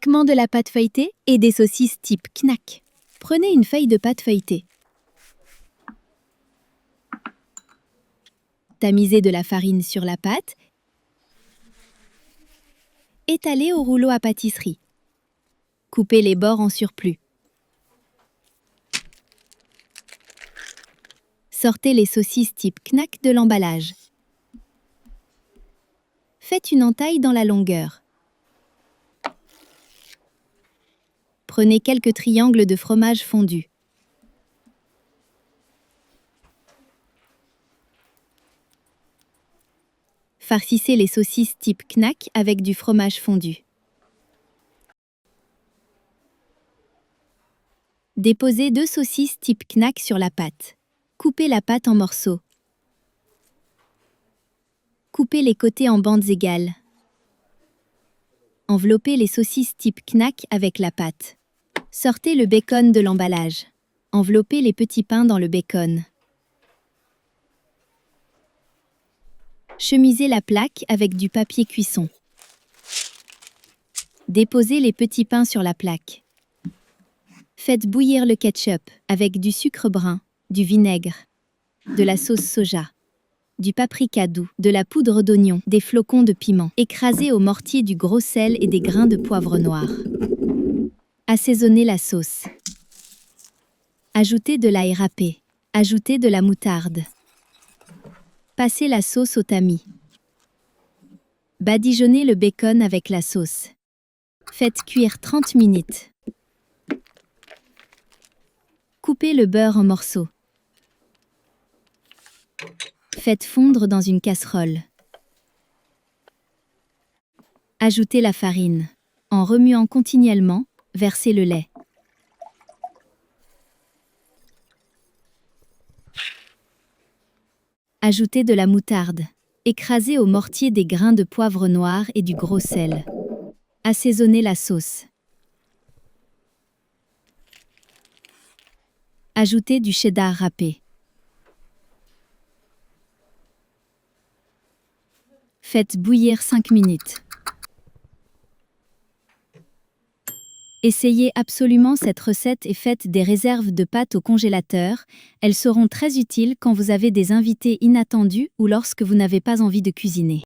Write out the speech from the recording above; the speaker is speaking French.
craquement de la pâte feuilletée et des saucisses type knack. Prenez une feuille de pâte feuilletée. Tamisez de la farine sur la pâte. Étalez au rouleau à pâtisserie. Coupez les bords en surplus. Sortez les saucisses type knack de l'emballage. Faites une entaille dans la longueur. Prenez quelques triangles de fromage fondu. Farcissez les saucisses type knack avec du fromage fondu. Déposez 2 saucisses type knack sur la pâte. Coupez la pâte en morceaux. Coupez les côtés en bandes égales. Enveloppez les saucisses type knack avec la pâte. Sortez le bacon de l'emballage. Enveloppez les petits pains dans le bacon. Chemisez la plaque avec du papier cuisson. Déposez les petits pains sur la plaque. Faites bouillir le ketchup avec du sucre brun, du vinaigre, de la sauce soja, du paprika doux, de la poudre d'oignon, des flocons de piment. Écrasez au mortier du gros sel et des grains de poivre noir. Assaisonnez la sauce. Ajoutez de l'ail râpé. Ajoutez de la moutarde. Passez la sauce au tamis. Badigeonnez le bacon avec la sauce. Faites cuire 30 minutes. Coupez le beurre en morceaux. Faites fondre dans une casserole. Ajoutez la farine. En remuant continuellement, versez le lait. Ajoutez de la moutarde. Écrasez au mortier des grains de poivre noir et du gros sel. Assaisonnez la sauce. Ajoutez du cheddar râpé. Faites bouillir 5 minutes. Essayez absolument cette recette et faites des réserves de pâtes au congélateur. Elles seront très utiles quand vous avez des invités inattendus ou lorsque vous n'avez pas envie de cuisiner.